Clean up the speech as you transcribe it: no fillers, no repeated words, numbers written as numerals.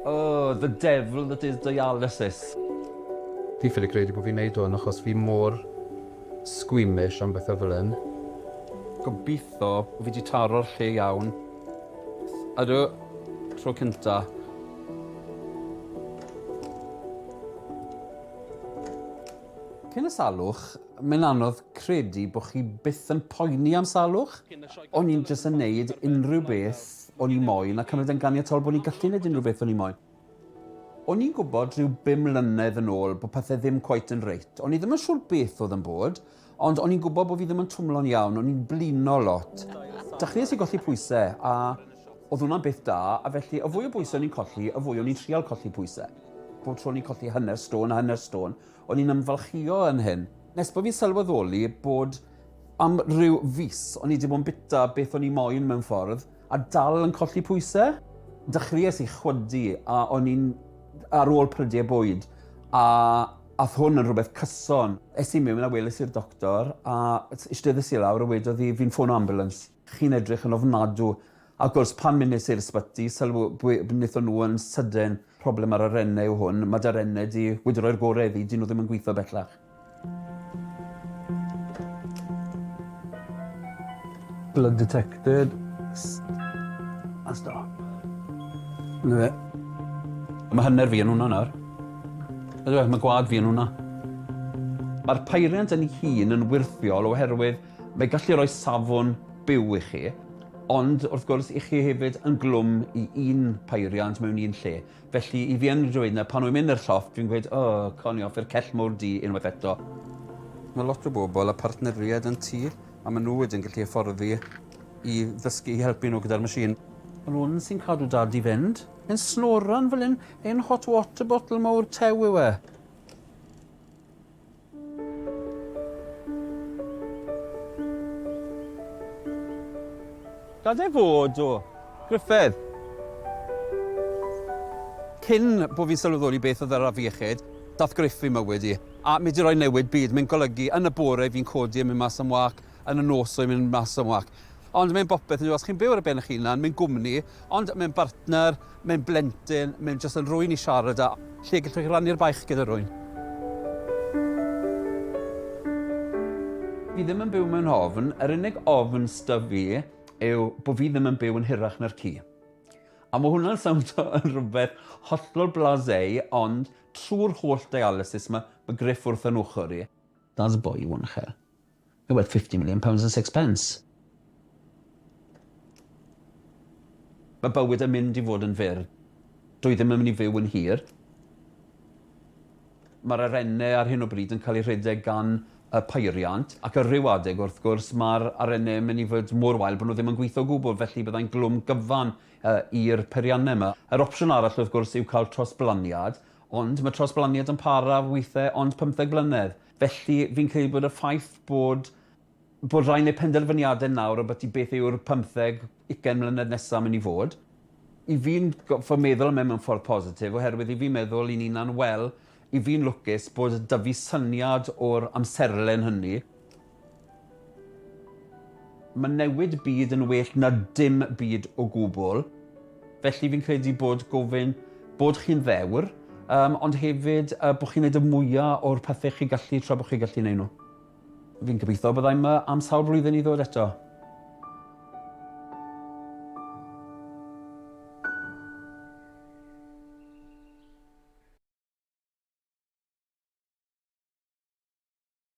Oh, the devil that is dialysis. Fi ffili credu bod fi'n neud hwn achos fi mor squeamish am bethau fel hyn. Gobeithio fi wedi taro'r lle iawn. Ydw, tro cynta. Cyn y salwch, mae'n anodd credu bod chi byth yn poeni am salwch. O'n i'n jyst yn neud unrhyw beth o'n i moyn a cymryd yn ganiatol bod ni'n gallu neud unrhyw beth o'n i moyn. O'n i'n gwybod rhyw 5 mlynedd yn ôl bod pethau ddim cweit yn reit. O'n i ddim yn siŵr beth oedd yn bod, ond o'n i'n gwybod bod fi ddim yn twmlo'n iawn, o'n i'n blino lot. Dechreuais i golli pwysau a oedd hwnna'n beth da, a felly y fwy o bwysau o'n i'n colli, y fwy o'n i'n trial colli pwysau. Bob tro o'n i'n colli hanner stôn, o'n i'n ymfalchio yn hyn. Nes bod fi'n sylweddoli bod am ryw fus, o'n i wedi bod yn bita beth o'n i moyn mewn ffordd, a dal yn colli pwysau. Dechreuais i chwydu a o'n i'n ar ôl prydiau bwyd, a ath hwn yn rhywbeth cyson. Es i mewn a weles i'r doctor, a eisteddes i lawr a wedodd hi, fi'n ffôn o ambulance. Chi'n edrych yn ofnadw. A gwrs, pan mynd nes i'r ysbyty, wnaethon nhw yn sydyn problem ar yr enne yw hwn. Mae dy'r enne di wydroi'r gorau iddi, dyn nhw ddim yn gweithio bellach. Blood detected. A stop. Yna fe. Mae hanner fi yn hwnna nawr. Mae gwad fi yn hwnna. Mae'r beiriant yn ei hun yn wirthiol oherwydd mae gallu rhoi safon byw i chi, ond wrth gwrs i chi hefyd yn glwm i un beiriant mewn un lle. Felly i fi yn dweud yna, pan wy'n mynd i'r llofft, fi'n gweud, coni off i'r cell mawr di unwaith eto. Mae lot o bobl a partneriaid yn tŷ, a maen nhw wedyn gallu hyfforddi i ddysgu i helpu nhw gyda'r masin. Ond hwn sy'n cadw dad i fynd. Yn snoran fel hyn, ein hot water bottle mawr tew yw e. Gadau fod o, Griffith. Cyn bod fi'n sylweddoli beth oedd yr afiechyd, dath Griff i mywyd i. A mi di roi newid byd, mae'n golygu yn y bore fi'n codi yn mynd mas am wac, yn y nos o'n mynd mas am wac. Ond mae'n bopeth yn dweud, os chi'n byw ar y ben eich hunan, mae'n gwmni, ond mae'n bartner, mae'n blentyn, mae'n jyst yn rwy'n i siarad a lle gallwch chi rannu'r baich gyda rwy'n. Fi ddim yn byw mewn ofn, yr unig ofn styf fi yw bod fi ddim yn byw yn hirach na'r ci. A mae hwnna'n sawndo yn rhywbeth hollol blasé, ond trwy'r holl dialysis mae Griff wrth yn ochr i. That's a boy you want to hell. You're worth £50 million and 6 pence. Mae bywyd yn mynd i fod yn fyr. Dwi ddim yn mynd i fyw yn hir. Mae'r arennau ar hyn o bryd yn cael ei rhedeg gan y beiriant, ac yr ryw adeg wrth gwrs mae'r arennau yn mynd i fod mor wael bod nhw ddim yn gweithio o gwbl, felly byddai'n glwm gyfan i'r periannau yma. Yr opsiwn arall wrth gwrs yw cael trosblaniad, ond mae trosblaniad yn para weithiau ond 15 blynedd. Felly fi'n credu bod y ffaith bod rhaid neu penderfyniadau nawr o beth yw'r 15-20 mlynedd nesaf mynd i fod. I fi'n meddwl mewn ffordd positif, oherwydd i fi'n meddwl i'n unan wel, i fi'n lwcus bod dy fi syniad o'r amserlen hynny. Mae newid byd yn well na dim byd o gwbl. Felly fi'n credu bod gofyn bod chi'n ddewr, ond hefyd bod chi'n gwneud y mwyaf o'r pethau chi gallu tra bod chi gallu gwneud nhw. Fi'n gobeithio byddai'n am sawl blwyddyn i ddod eto.